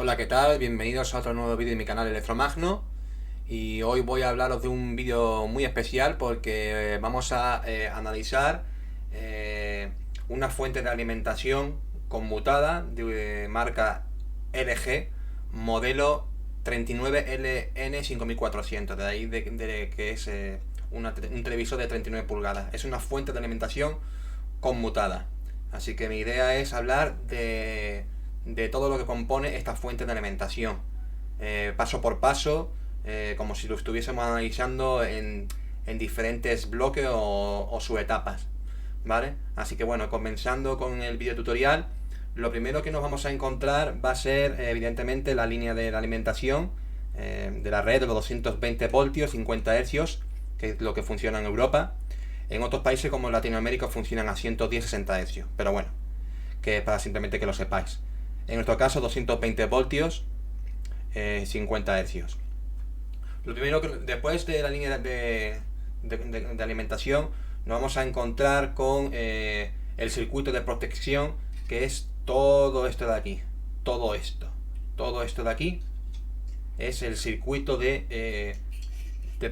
Hola, ¿qué tal? Bienvenidos a otro nuevo vídeo de mi canal Electromagno. Y hoy voy a hablaros de un vídeo muy especial porque vamos a analizar eh, una fuente de alimentación conmutada de marca LG, modelo 39LN5400, de ahí de que es un televisor de 39 pulgadas. Es una fuente de alimentación conmutada. Así que mi idea es hablar de todo lo que compone esta fuente de alimentación, paso por paso, como si lo estuviésemos analizando en diferentes bloques o subetapas, ¿vale? Así que bueno, comenzando con el video tutorial, lo primero que nos vamos a encontrar va a ser evidentemente la línea de la alimentación de la red de los 220 voltios, 50 hercios, que es lo que funciona en Europa. En otros países como Latinoamérica funcionan a 110-60 hercios, pero bueno, que es para simplemente que lo sepáis. En nuestro caso 220 voltios, 50 hercios. Lo primero que después de la línea de alimentación nos vamos a encontrar con el circuito de protección, que es todo esto de aquí, todo esto de aquí es el circuito de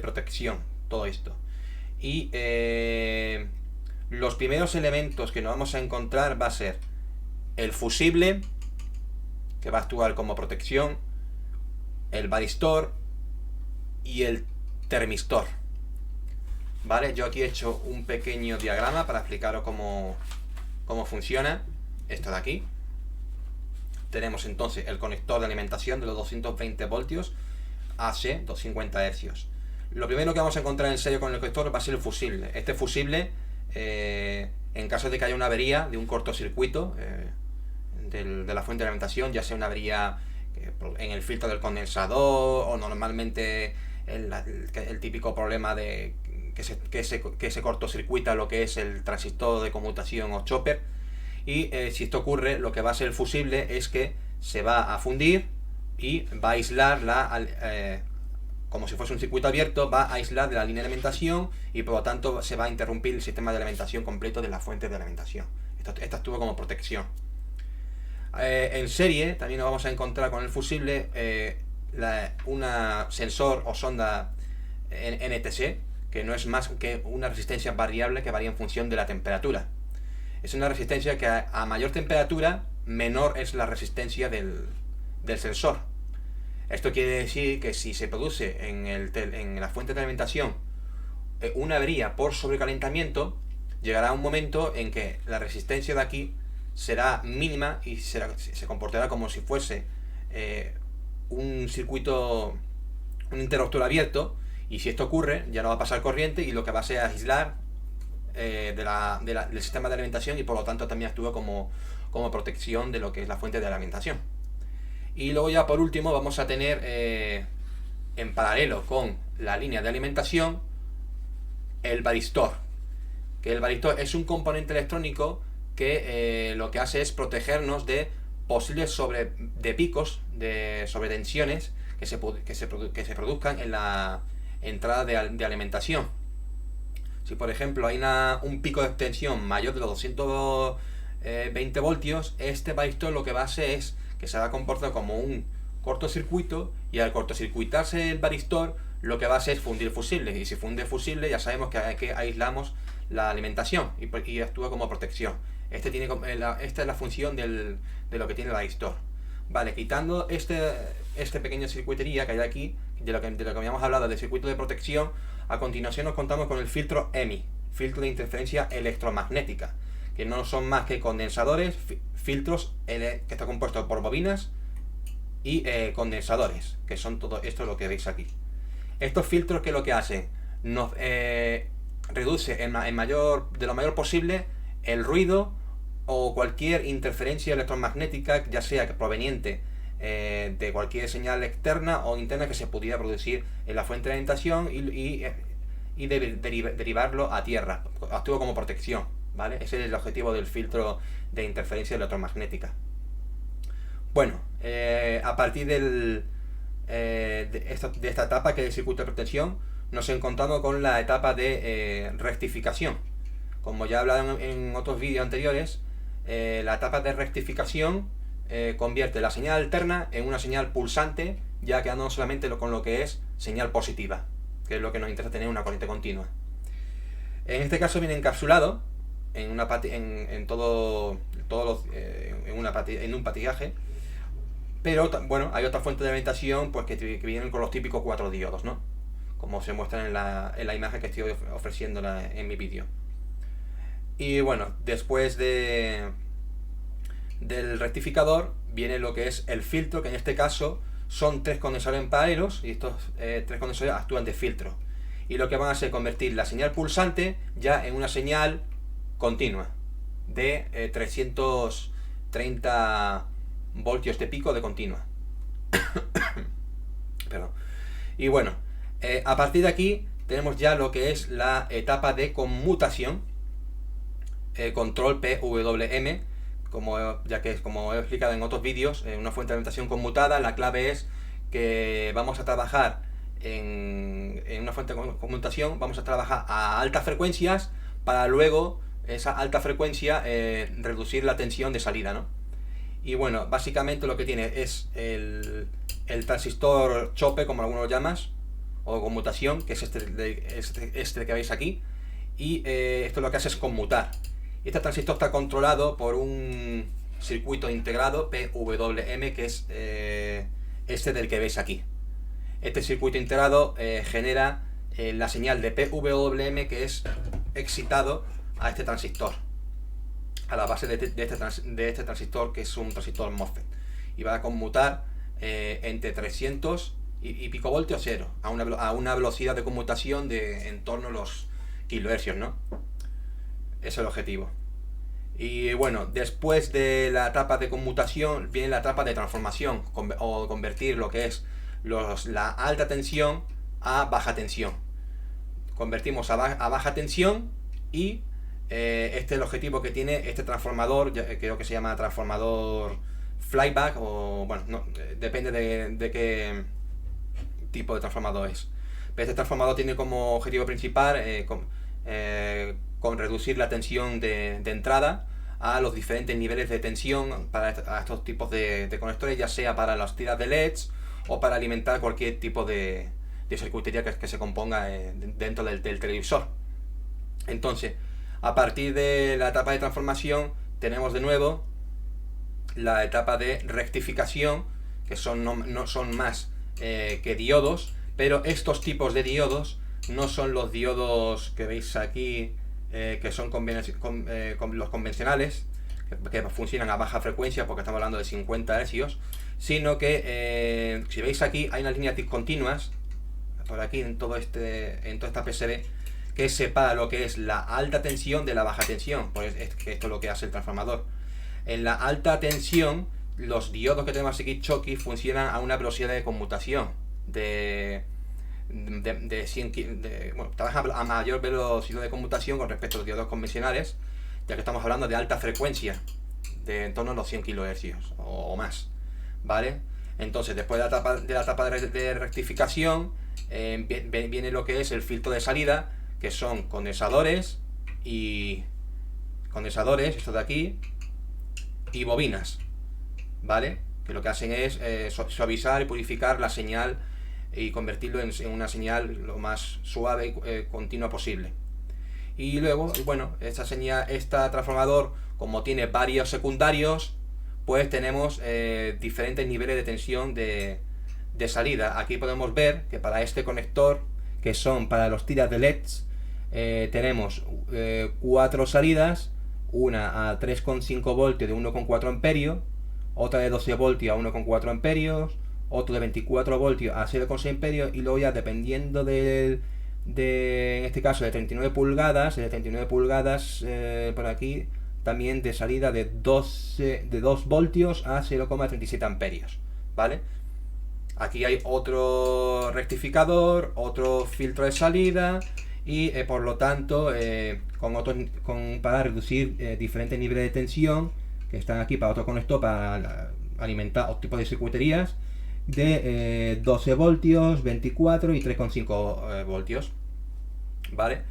protección, todo esto. Y los primeros elementos que nos vamos a encontrar va a ser el fusible, que va a actuar como protección, el varistor y el termistor. Vale, yo aquí he hecho un pequeño diagrama para explicaros cómo funciona esto de aquí. Tenemos entonces el conector de alimentación de los 220 voltios AC 250 hercios. Lo primero que vamos a encontrar en serio con el conector va a ser el fusible. Este fusible, en caso de que haya una avería de un cortocircuito de la fuente de alimentación, ya sea una avería en el filtro del condensador o normalmente el típico problema de que se cortocircuita lo que es el transistor de conmutación o chopper, y si esto ocurre, lo que va a ser el fusible es que se va a fundir y va a aislar como si fuese un circuito abierto, va a aislar de la línea de alimentación y por lo tanto se va a interrumpir el sistema de alimentación completo de la fuente de alimentación. Esto actúa como protección. En serie también nos vamos a encontrar con el fusible una sensor o sonda NTC, que no es más que una resistencia variable que varía en función de la temperatura. Es una resistencia que a mayor temperatura, menor es la resistencia del sensor. Esto quiere decir que si se produce en la fuente de alimentación una avería por sobrecalentamiento, llegará un momento en que la resistencia de aquí será mínima y se comportará como si fuese un circuito, un interruptor abierto, y si esto ocurre ya no va a pasar corriente y lo que va a ser aislar del sistema de alimentación, y por lo tanto también actúa como protección de lo que es la fuente de alimentación. Y luego ya por último vamos a tener en paralelo con la línea de alimentación el varistor, que el varistor es un componente electrónico que lo que hace es protegernos de posibles picos de sobretensiones que se produzcan en la entrada de alimentación. Si por ejemplo hay un pico de tensión mayor de los 220 voltios, este varistor lo que va a hacer es que se va a comportar como un cortocircuito, y al cortocircuitarse el varistor lo que va a hacer es fundir fusibles, y si funde fusibles ya sabemos que aislamos la alimentación y actúa como protección. Esta es la función de lo que tiene el varistor. Vale, quitando este pequeño circuitería que hay aquí, de lo que habíamos hablado del circuito de protección, a continuación nos contamos con el filtro EMI, filtro de interferencia electromagnética, que no son más que condensadores, filtros que está compuesto por bobinas y condensadores, que son todo esto lo que veis aquí. Estos filtros, que lo que hacen, nos reduce de lo mayor posible el ruido o cualquier interferencia electromagnética, ya sea proveniente de cualquier señal externa o interna que se pudiera producir en la fuente de alimentación, y derivarlo a tierra. Actúa como protección, ¿vale? Ese es el objetivo del filtro de interferencia electromagnética. Bueno, a partir de esta etapa, que es el circuito de protección, nos encontramos con la etapa de rectificación. Como ya he hablado en otros vídeos anteriores, la etapa de rectificación convierte la señal alterna en una señal pulsante, ya quedando solamente con lo que es señal positiva, que es lo que nos interesa tener una corriente continua. En este caso viene encapsulado en en un patillaje, pero bueno, hay otra fuente de alimentación pues que vienen con los típicos 4 diodos, ¿no? Como se muestra en la imagen que estoy ofreciendo en mi vídeo. Y bueno, después del rectificador viene lo que es el filtro, que en este caso son 3 condensadores en paralelos, y estos 3 condensadores actúan de filtro. Y lo que van a hacer es convertir la señal pulsante ya en una señal continua de 330 voltios de pico de continua. Perdón. Y bueno, a partir de aquí tenemos ya lo que es la etapa de conmutación, control PWM, como he explicado en otros vídeos, una fuente de alimentación conmutada. La clave es que vamos a trabajar en una fuente de conmutación, vamos a trabajar a altas frecuencias para luego esa alta frecuencia reducir la tensión de salida, ¿no? Y bueno, básicamente lo que tiene es el transistor chope, como algunos lo llamas, o conmutación, que es este que veis aquí, y esto lo que hace es conmutar. Este transistor está controlado por un circuito integrado PWM, que es este del que veis aquí. Este circuito integrado genera la señal de PWM, que es excitado a este transistor, a la base de este transistor, que es un transistor MOSFET, y va a conmutar entre 300 y pico voltios cero, a una velocidad de conmutación de en torno a los kilohercios, ¿no? Ese es el objetivo. Y bueno, después de la etapa de conmutación viene la etapa de transformación, o convertir lo que es la alta tensión a baja tensión. Convertimos a baja tensión, y este es el objetivo que tiene este transformador. Creo que se llama transformador flyback, o bueno, no, depende de qué tipo de transformador es. Pero este transformador tiene como objetivo principal con reducir la tensión de entrada a los diferentes niveles de tensión para estos tipos de conectores, ya sea para las tiras de LEDs o para alimentar cualquier tipo de circuitería que se componga dentro del televisor. Entonces, a partir de la etapa de transformación tenemos de nuevo la etapa de rectificación, que no son más que diodos, pero estos tipos de diodos no son los diodos que veis aquí, que son los convencionales, que funcionan a baja frecuencia, porque estamos hablando de 50 Hz, sino que si veis aquí hay unas líneas discontinuas por aquí en toda esta PCB, que separa lo que es la alta tensión de la baja tensión. Pues esto es lo que hace el transformador. En la alta tensión, los diodos que tenemos aquí, Schottky, funcionan a una velocidad de conmutación de 100 bueno, trabajan a mayor velocidad de conmutación con respecto a los diodos convencionales, ya que estamos hablando de alta frecuencia, de en torno a los 100 kHz o más, ¿vale? Entonces, después de la etapa de rectificación, viene lo que es el filtro de salida, que son condensadores, esto de aquí, y bobinas, ¿vale? Que lo que hacen es suavizar y purificar la señal y convertirlo en una señal lo más suave y continua posible. Y luego, bueno, este transformador, como tiene varios secundarios, pues tenemos diferentes niveles de tensión de salida. Aquí podemos ver que para este conector, que son para los tiras de LEDs, tenemos 4 salidas, una a 3,5 voltios de 1,4 amperios, otra de 12 voltios a 1,4 amperios, otro de 24 voltios a 0,6 amperios, y luego ya dependiendo en este caso de 39 pulgadas, por aquí también de salida de 2 voltios a 0,37 amperios, ¿vale? Aquí hay otro rectificador, otro filtro de salida, y por lo tanto para reducir diferentes niveles de tensión que están aquí, para otro conector para alimentar otro tipo de circuiterías de 12 voltios, 24 y 3,5 voltios, ¿vale?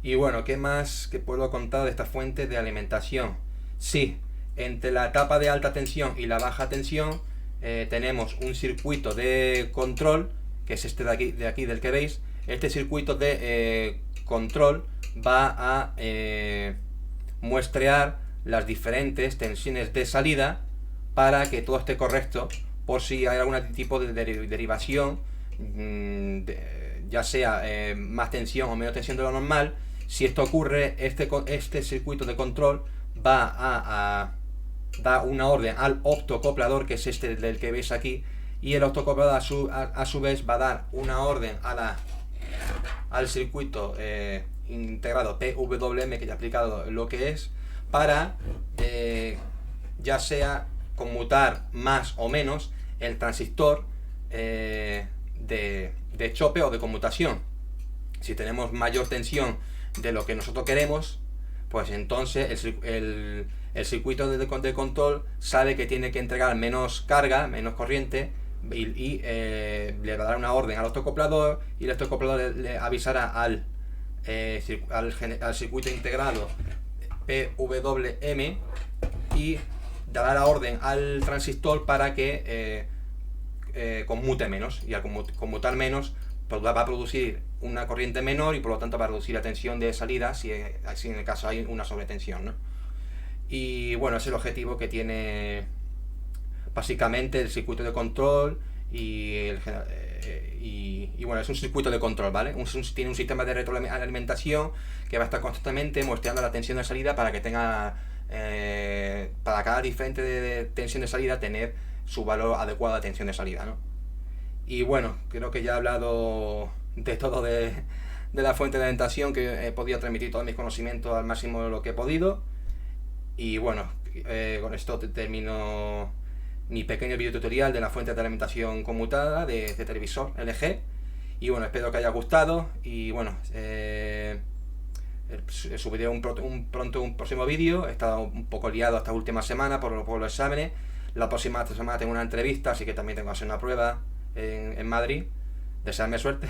Y bueno, ¿qué más que puedo contar de esta fuente de alimentación? Sí, entre la etapa de alta tensión y la baja tensión tenemos un circuito de control, que es este de aquí del que veis. Este circuito de control va a muestrear las diferentes tensiones de salida para que todo esté correcto, por si hay algún tipo de derivación, ya sea más tensión o menos tensión de lo normal. Si esto ocurre, este circuito de control va a dar una orden al optocoplador, que es este del que veis aquí, y el optocoplador a su vez va a dar una orden al circuito integrado PWM, que ya he explicado lo que es, para ya sea conmutar más o menos el transistor de chope o de conmutación. Si tenemos mayor tensión de lo que nosotros queremos, pues entonces el circuito de control sabe que tiene que entregar menos carga, menos corriente, y le va a dar una orden al autocoplador, y el autocoplador le avisará al circuito integrado PWM y dará la orden al transistor para que conmute menos, y al conmutar menos pues va a producir una corriente menor y por lo tanto va a reducir la tensión de salida si en el caso hay una sobretensión, ¿no? Y bueno, es el objetivo que tiene básicamente el circuito de control y bueno, es un circuito de control, ¿vale? Tiene un sistema de retroalimentación que va a estar constantemente muestreando la tensión de salida para que tenga para cada diferente de tensión de salida tener su valor adecuado de tensión de salida, ¿no? Y bueno, creo que ya he hablado de todo de la fuente de alimentación, que he podido transmitir todos mis conocimientos al máximo de lo que he podido. Y bueno, con esto termino mi pequeño video tutorial de la fuente de alimentación conmutada de televisor LG. Y bueno, espero que haya gustado. Y bueno, subiré pronto un próximo vídeo. He estado un poco liado esta última semana por los exámenes. La próxima semana tengo una entrevista, así que también tengo que hacer una prueba en Madrid. Desearme suerte.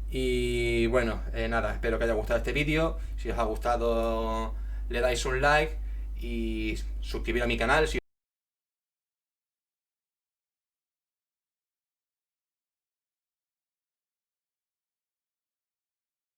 Y bueno, nada, espero que haya gustado este vídeo. Si os ha gustado, le dais un like y suscribir a mi canal.